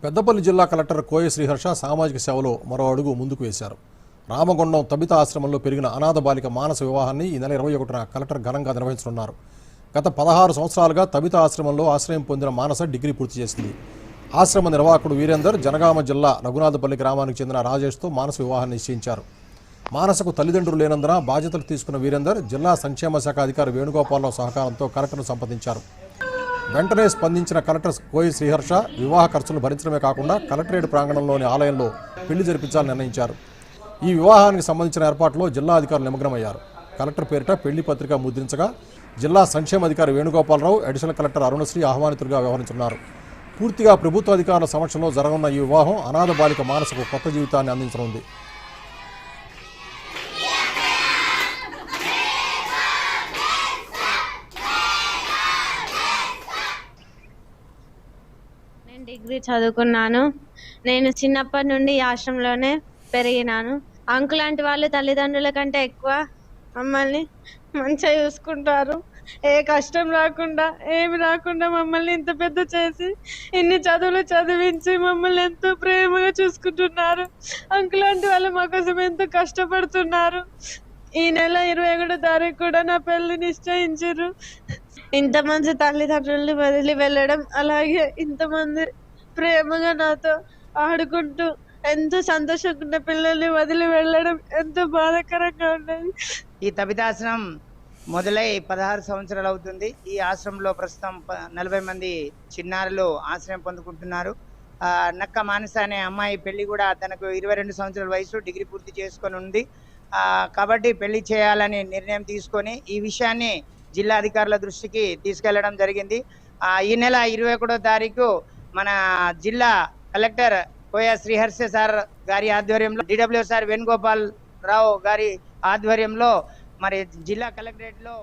పెద్దపల్లి జిల్లా కలెక్టర్ కోయ శ్రీహర్ష సామాజిక సేవలో మరో అడుగు ముందుకు వేశారు. రామగుండం తబిత ఆశ్రమంలో పెరిగిన అనాథ బాలిక మానస వివాహాన్ని ఈ నెల 21న కలెక్టర్ ఘనంగా నిర్వహించనున్నారు. గత 16 సంవత్సరాలుగా తబిత ఆశ్రమంలో ఆశ్రయం పొందిన మానస డిగ్రీ పూర్తి చేసింది. ఆశ్రమ నిర్వాహకుడు వీరేందర్ జనగామ జిల్లా రఘునాథపల్లి గ్రామానికి చెందిన రాజేష్తో మానస వివాహాన్ని నిశ్చయించారు. మానసకు తల్లిదండ్రులు లేనందున బాధ్యతలు తీసుకున్న వీరేందర్ జిల్లా సంక్షేమ శాఖ అధికారి వేణుగోపాలరావు సహకారంతో కలెక్టర్ను సంప్రదించారు. వెంటనే స్పందించిన కలెక్టర్ కోయ శ్రీహర్ష వివాహ ఖర్చులు భరించడమే కాకుండా కలెక్టరేట్ ప్రాంగణంలోని ఆలయంలో పెళ్లి జరిపించాలని నిర్ణయించారు. ఈ వివాహానికి సంబంధించిన ఏర్పాట్లో జిల్లా అధికారులు నిమగ్నమయ్యారు. కలెక్టర్ పేరిట పెళ్లి పత్రిక ముద్రించగా జిల్లా సంక్షేమ అధికారి వేణుగోపాలరావు, అడిషనల్ కలెక్టర్ అరుణశ్రీ ఆహ్వానితులుగా వ్యవహరించున్నారు. పూర్తిగా ప్రభుత్వ అధికారుల సమక్షంలో జరగనున్న ఈ వివాహం అనాథ బాలిక మానసకు కొత్త జీవితాన్ని అందించనుంది. నేను డిగ్రీ చదువుకున్నాను. నేను చిన్నప్పటి నుండి ఈ ఆశ్రమంలోనే పెరిగినాను. అంకుల్ లాంటి వాళ్ళు తల్లిదండ్రుల కంటే ఎక్కువ మమ్మల్ని మంచిగా చూసుకుంటారు. ఏ కష్టం రాకుండా ఏమి రాకుండా మమ్మల్ని ఇంత పెద్ద చేసి ఇన్ని చదువులు చదివించి మమ్మల్ని ఎంతో ప్రేమగా చూసుకుంటున్నారు. అంకుల్ లాంటి వాళ్ళు మా కోసం ఎంతో కష్టపడుతున్నారు. ఈ నెల 21వ తారీఖు కూడా నా పెళ్లి నిశ్చయించారు. ఇంతమంది తల్లిదండ్రుల్ని వదిలి వెళ్ళడం, అలాగే ఇంతమంది ప్రేమగా నాతో ఆడుకుంటూ ఎంతో సంతోషంగా ఉన్న పిల్లల్ని వదిలి వెళ్ళడం ఎంతో బాధాకరంగా ఉన్నది. ఈ తబితాశ్రమం మొదలై 16 సంవత్సరాలు అవుతుంది. ఈ ఆశ్రమంలో ప్రస్తుతం 40 మంది చిన్నారులు ఆశ్రయం పొందుకుంటున్నారు. నక్క మానస అనే అమ్మాయి పెళ్లి కూడా తనకు 22 సంవత్సరాల వయసు, డిగ్రీ పూర్తి చేసుకొని ఉంది. కాబట్టి పెళ్లి చేయాలని నిర్ణయం తీసుకొని ఈ విషయాన్ని జిల్లా అధికారుల దృష్టికి తీసుకెళ్లడం జరిగింది. ఈ నెల 21వ తారీఖు మన జిల్లా కలెక్టర్ కోయ శ్రీహర్ష సార్ గారి ఆధ్వర్యంలో, DWO సార్ వేణుగోపాల్ రావు గారి ఆధ్వర్యంలో మరి జిల్లా కలెక్టరేట్లో